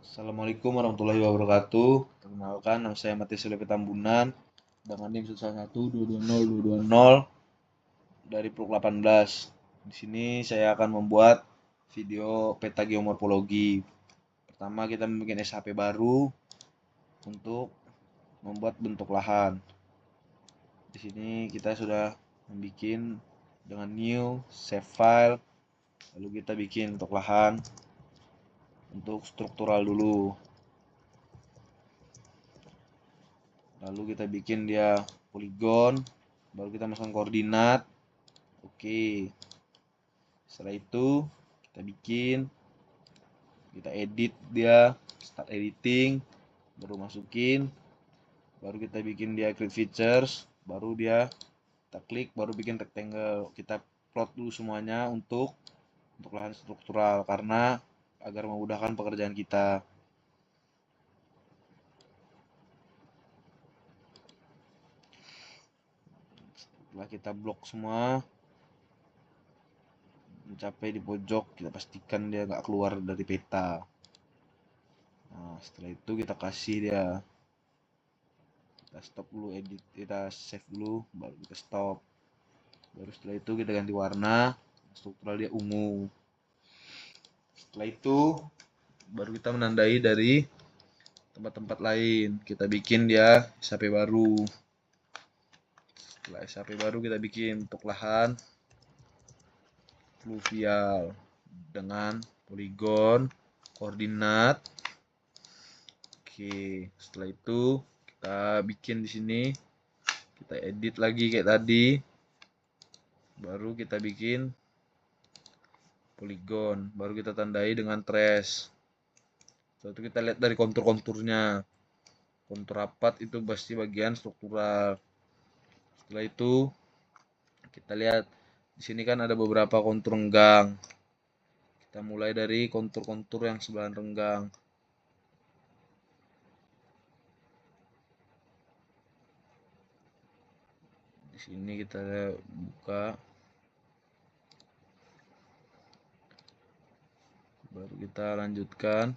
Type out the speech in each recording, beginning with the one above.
Assalamualaikum warahmatullahi wabarakatuh. Perkenalkan, nama saya Matius Levi Tambunan dengan NIM 112202220 dari Pruk 18. Di sini saya akan membuat video peta geomorfologi. Pertama, kita membuat SHP baru untuk membuat bentuk lahan. Di sini kita sudah membuat dengan new save file, lalu kita bikin untuk lahan. Untuk struktural dulu, lalu kita bikin dia poligon, baru kita masukkan koordinat. Oke, setelah itu kita edit dia, start editing, baru masukin, baru kita bikin dia create features, baru dia kita klik, baru bikin rectangle. Kita plot dulu semuanya untuk lahan struktural karena agar memudahkan pekerjaan kita. Setelah kita blok semua mencapai di pojok, kita pastikan dia nggak keluar dari peta. Nah, setelah itu kita kasih dia, kita stop dulu edit, kita save dulu, baru kita stop. Baru setelah itu kita ganti warna, struktural dia ungu. Setelah itu baru kita menandai dari tempat-tempat lain. Kita bikin dia SHP baru. Setelah SHP baru kita bikin untuk lahan fluvial dengan poligon, koordinat. Oke, setelah itu kita bikin di sini, kita edit lagi kayak tadi, baru kita bikin poligon, baru kita tandai dengan trace. Setelah itu kita lihat dari kontur-konturnya, kontur rapat itu pasti bagian struktural. Setelah itu kita lihat di sini kan ada beberapa kontur renggang. Kita mulai dari kontur-kontur yang sebelah renggang. Di sini kita buka, baru kita lanjutkan.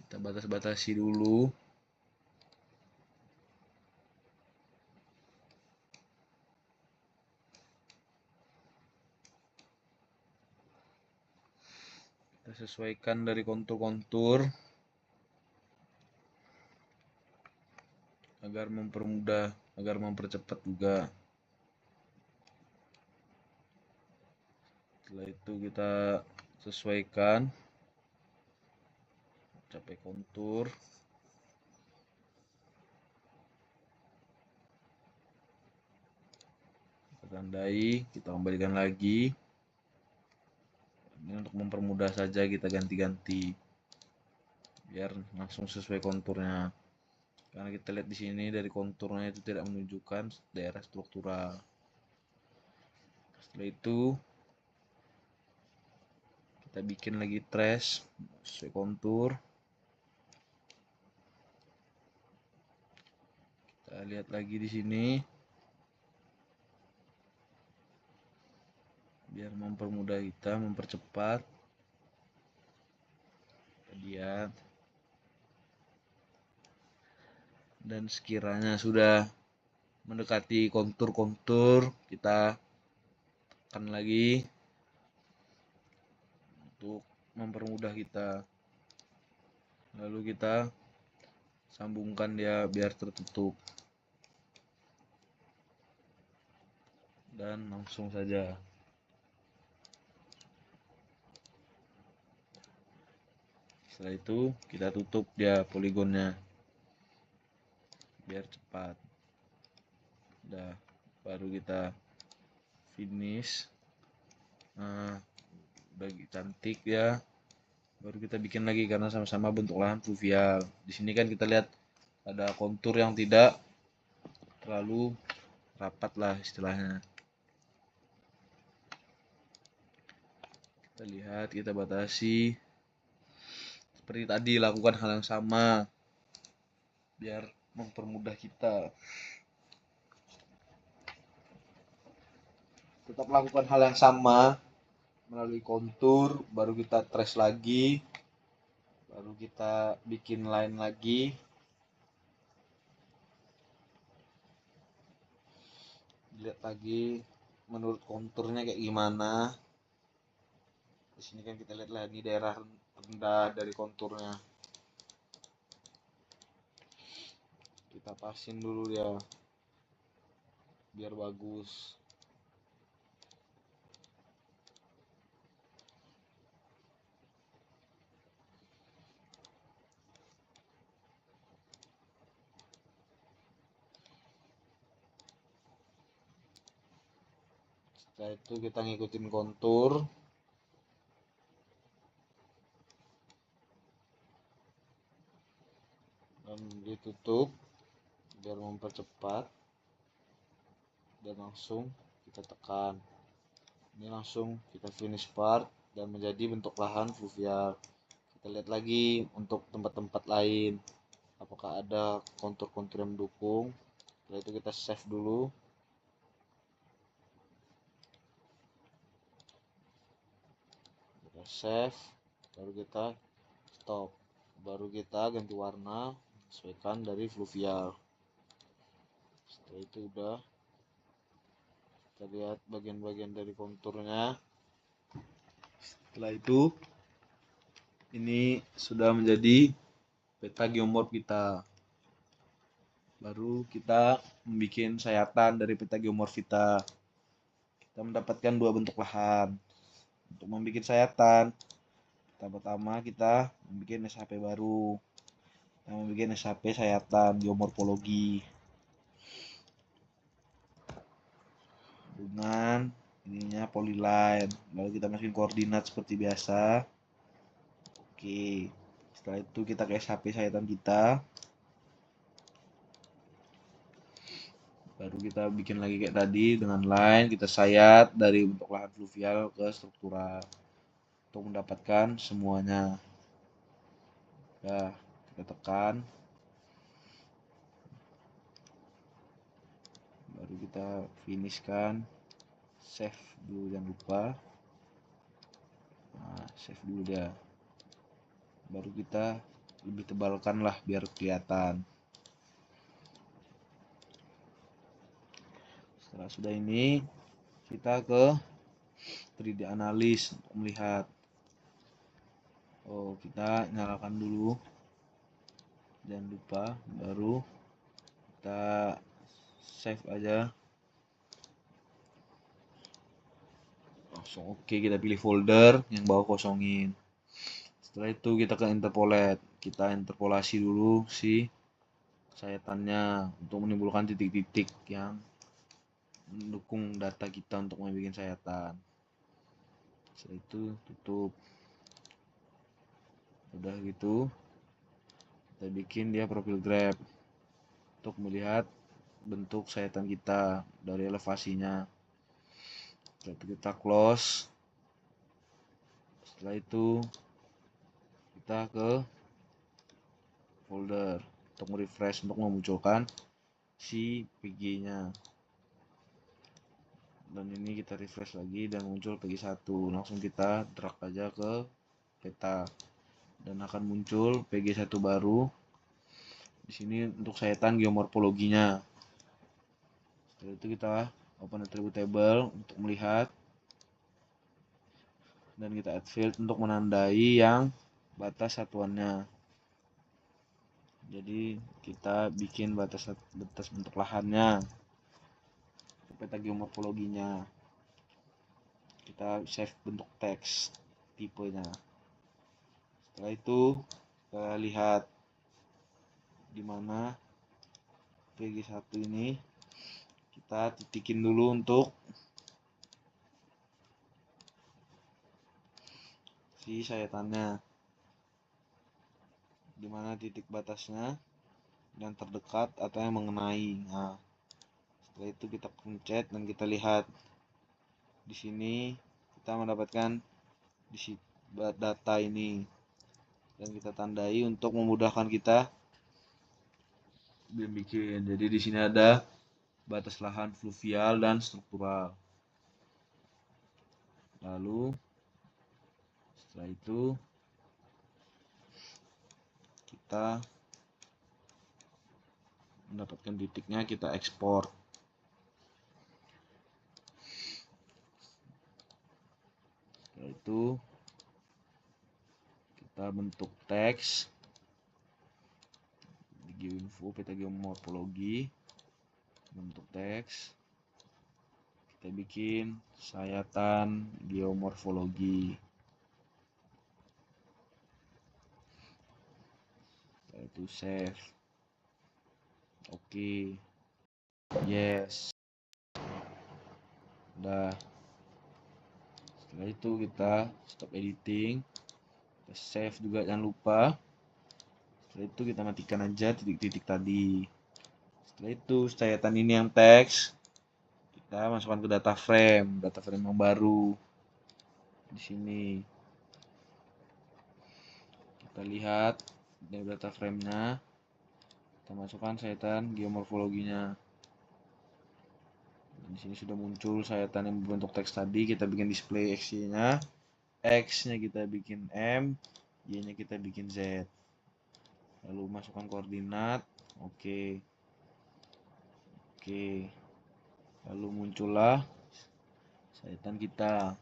Kita batas-batasi dulu. Kita sesuaikan dari kontur-kontur agar mempermudah, agar mempercepat juga. Setelah itu kita sesuaikan, capai kontur. Kita tandai, kita kembalikan lagi. Ini untuk mempermudah saja, kita ganti-ganti biar langsung sesuai konturnya. Karena kita lihat di sini dari konturnya itu tidak menunjukkan daerah struktural. Setelah itu kita bikin lagi trace sesuai kontur. Kita lihat lagi di sini biar mempermudah kita, mempercepat. Kita lihat, dan sekiranya sudah mendekati kontur-kontur, kita tekan lagi untuk mempermudah kita. Lalu kita sambungkan dia biar tertutup, dan langsung saja. Setelah itu kita tutup dia poligonnya biar cepat. Udah, baru kita finish. Nah, udah cantik ya. Baru kita bikin lagi karena sama-sama bentuk lahan fluvial. Di sini kan kita lihat ada kontur yang tidak terlalu rapat lah istilahnya. Kita lihat, kita batasi. Seperti tadi, lakukan hal yang sama biar mempermudah kita. tetap lakukan hal yang sama melalui kontur, baru kita trace lagi, baru kita bikin line lagi. Lihat lagi menurut konturnya kayak gimana. Di sini kan kita lihat lagi daerah rendah dari konturnya. Kita pasin dulu ya, biar bagus. Setelah itu kita ngikutin kontur. Dan ditutup biar mempercepat. Dan langsung kita tekan. Ini langsung kita finish part dan menjadi bentuk lahan fluvial. Kita lihat lagi untuk tempat-tempat lain, apakah ada kontur-kontur yang mendukung. Setelah itu kita save dulu. Kita save, baru kita stop, baru kita ganti warna sesuaikan dari fluvial. Setelah itu udah, kita lihat bagian-bagian dari konturnya. Setelah itu ini sudah menjadi peta geomorf kita. Baru kita membuat sayatan dari peta geomorf kita. Kita mendapatkan dua bentuk lahan. Untuk membuat sayatan, pertama kita membuat SHP baru. Kita membuat SHP sayatan geomorfologi dengan ininya polyline. Lalu kita masukin koordinat seperti biasa. Oke, setelah itu kita ke SHP sayatan kita. Baru kita bikin lagi kayak tadi dengan line, kita sayat dari bentuk lahan fluvial ke struktural untuk mendapatkan semuanya. Ya, kita tekan, baru kita finishkan, save dulu, jangan lupa. Nah, save dulu dia, baru kita lebih tebalkan lah biar kelihatan. Setelah sudah ini, kita ke 3D analis untuk melihat. Oh, kita nyalakan dulu, jangan lupa, baru kita save aja. Langsung oke, kita pilih folder yang bawah, kosongin. Setelah itu kita ke interpolate, kita interpolasi dulu si sayatannya untuk menimbulkan titik-titik yang mendukung data kita untuk membuat sayatan. Setelah itu tutup. Udah gitu, kita bikin dia profil grab untuk melihat bentuk sayatan kita dari elevasinya. Setelah itu kita close. Setelah itu kita ke folder untuk merefresh, untuk memunculkan si PG-nya. Dan ini kita refresh lagi dan muncul PG1. Langsung kita drag aja ke peta dan akan muncul PG1 baru. Di sini untuk sayatan geomorfologinya. Setelah itu kita open attribute table untuk melihat, dan kita add field untuk menandai yang batas satuannya. Jadi kita bikin batas bentuk lahannya, peta geomorfologinya. Kita save bentuk teks tipenya. Setelah itu kita lihat di mana PG1 ini, kita titikin dulu untuk si sayatannya, di mana titik batasnya yang terdekat atau yang mengenai. Nah, setelah itu kita pencet dan kita lihat di sini kita mendapatkan data ini, dan kita tandai untuk memudahkan kita bikin. Jadi di sini ada batas lahan fluvial dan struktural. Lalu setelah itu kita mendapatkan titiknya, kita ekspor. Setelah itu kita bentuk teks di geoinfo, peta geomorfologi, bentuk teks, kita bikin sayatan geomorfologi. Setelah itu save. Oke. Yes. Udah. Setelah itu kita stop editing, kita save juga jangan lupa. Setelah itu kita matikan aja titik-titik tadi. Setelah itu sayatan ini yang teks kita masukkan ke data frame yang baru. Di sini kita lihat dari data frame-nya, kita masukkan sayatan geomorfologinya. Di sini sudah muncul sayatan yang berbentuk teks tadi. Kita bikin display X-nya, X-nya kita bikin M, Y-nya kita bikin Z. Lalu masukkan koordinat. Oke. Lalu muncullah sayatan kita,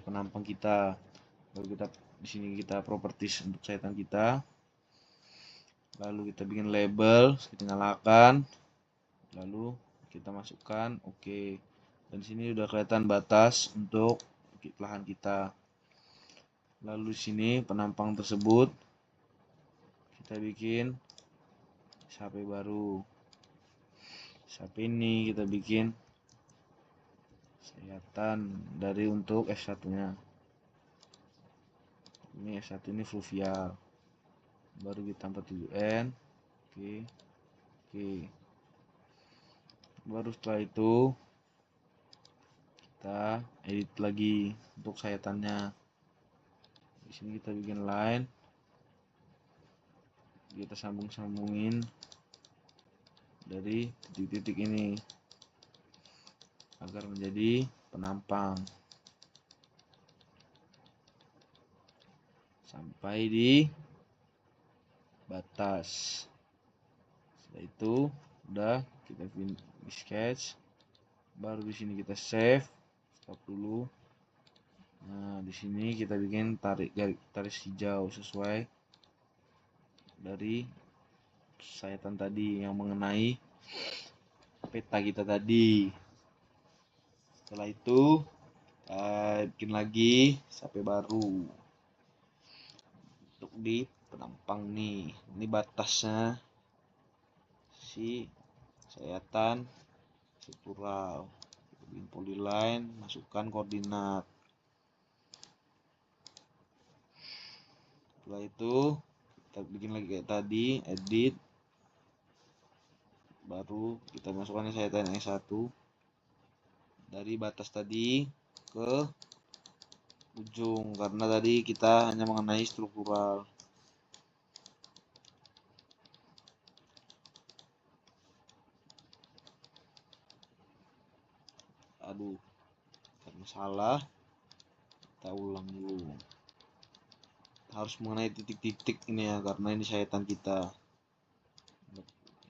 penampang kita. Lalu kita di sini kita properties untuk sayatan kita. Lalu kita bikin label, kita nyalakan. Lalu kita masukkan, oke. Dan sini udah kelihatan batas untuk lahan kita. Lalu di sini penampang tersebut kita bikin SHP baru. SHP ini kita bikin sayatan dari untuk F1-nya. Ini F1 ini fluvial. Baru kita 47N. Oke. Baru setelah itu kita edit lagi untuk sayatannya. Di sini kita bikin line, kita sambungin dari titik-titik ini agar menjadi penampang sampai di batas. Setelah itu udah kita finish sketch. Baru di sini kita save, stop dulu. Nah, di sini kita bikin tarik hijau sesuai dari sayatan tadi yang mengenai peta kita tadi. Setelah itu kita bikin lagi sampai baru untuk di penampang nih. Ini batasnya si sayatan struktural. Bikin polyline, masukkan koordinat. Setelah itu kita bikin lagi kayak tadi, edit. Baru kita masukkan sayatan yang satu dari batas tadi ke ujung, karena tadi kita hanya mengenai struktural. Aduh, karena salah, kita ulang dulu. Harus mengenai titik-titik ini ya, karena ini sayatan kita.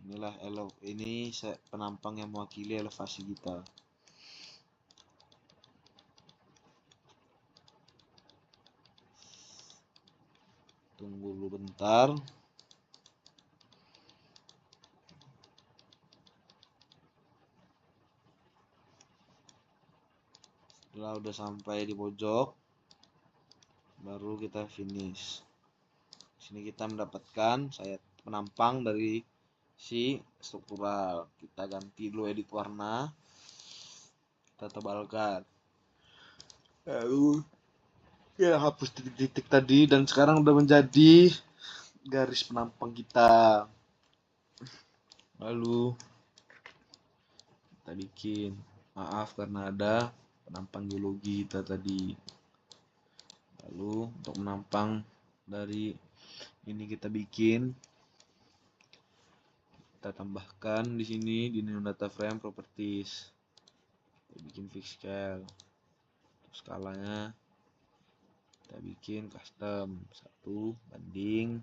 Inilah ini penampang yang mewakili elevasi kita. Tunggu dulu bentar. Setelah udah sampai di pojok, baru kita finish. Di sini kita mendapatkan sayat penampang dari si struktural. Kita ganti dulu edit warna, kita tebalkan. Lalu ya hapus titik-titik tadi, dan sekarang udah menjadi garis penampang kita. Lalu kita bikin, maaf karena ada penampang geologi kita tadi. Lalu untuk menampang dari ini kita bikin, kita tambahkan di sini di new data frame properties. Kita bikin fix scale skalanya kita bikin custom 1:12.500.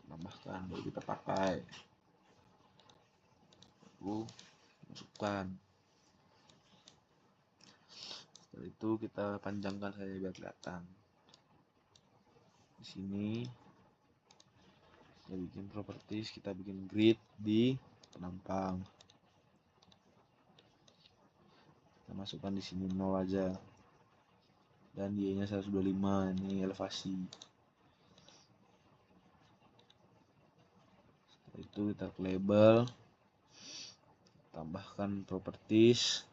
Tambahkan baru kita pakai, lalu masukkan. Setelah itu kita panjangkan saja biar kelihatan. Di sini kita bikin properties, kita bikin grid di penampang. Kita masukkan di sini 0 aja. Dan Y-nya 125, ini elevasi. Setelah itu kita ke label, tambahkan properties.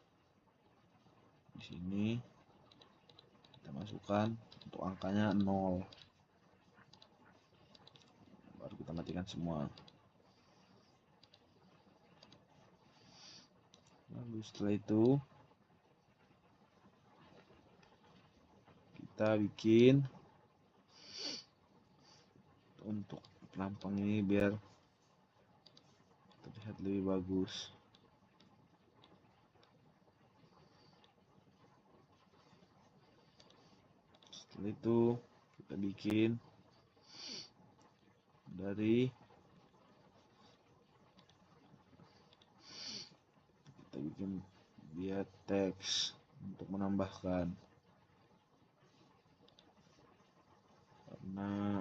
Di sini kita masukkan untuk angkanya 0. Baru kita matikan semua. Lalu setelah itu kita bikin untuk penampang ini biar terlihat lebih bagus. Setelah itu kita bikin dari via teks untuk menambahkan, karena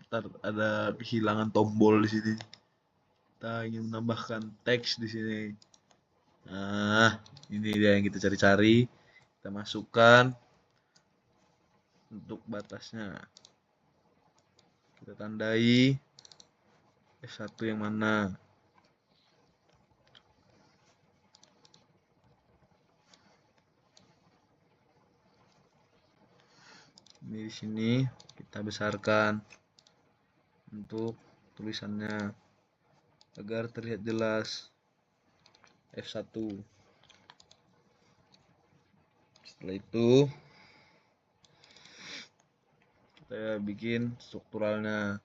ntar ada kehilangan tombol di sini. Kita ingin menambahkan teks di sini. Nah, ini dia yang kita cari-cari. Kita masukkan untuk batasnya. Kita tandai F1 yang mana. Ini di sini kita besarkan untuk tulisannya agar terlihat jelas. F1. Setelah itu kita bikin strukturalnya,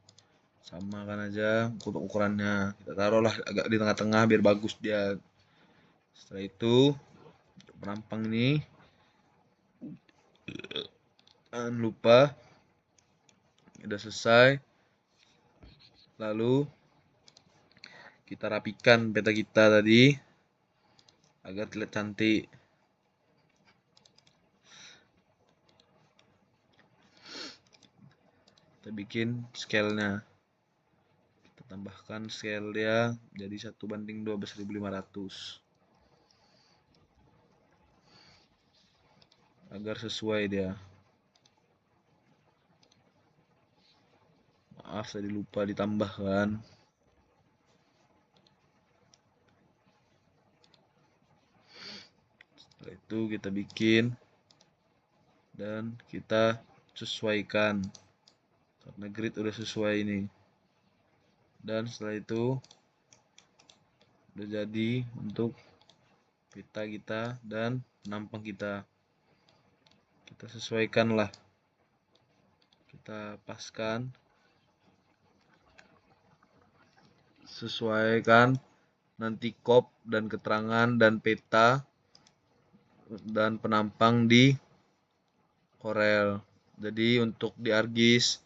samakan aja untuk ukurannya, kita taruhlah agak di tengah-tengah biar bagus dia. Setelah itu untuk penampang ini jangan lupa udah selesai. Lalu kita rapikan peta kita tadi agar terlihat cantik. Kita bikin scale-nya, kita tambahkan scale dia jadi 1:12.500 agar sesuai dia. Maaf tadi lupa ditambahkan. Setelah itu kita bikin dan kita sesuaikan karena grid udah sesuai ini. Dan setelah itu udah jadi untuk peta kita dan penampang kita. Kita sesuaikan lah, kita paskan, sesuaikan nanti kop dan keterangan dan peta dan penampang di Corel. Jadi untuk di ArcGIS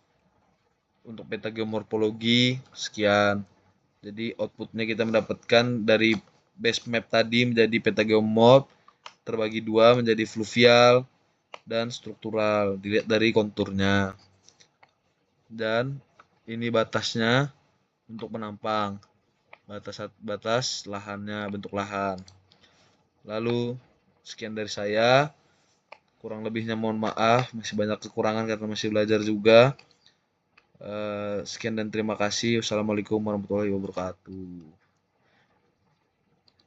untuk peta geomorfologi sekian. Jadi outputnya kita mendapatkan dari base map tadi menjadi peta geomorf terbagi dua menjadi fluvial dan struktural, dilihat dari konturnya. Dan ini batasnya untuk penampang, batas lahannya, bentuk lahan. Lalu sekian dari saya, kurang lebihnya mohon maaf, masih banyak kekurangan karena masih belajar juga. Sekian dan terima kasih. Wassalamualaikum warahmatullahi wabarakatuh.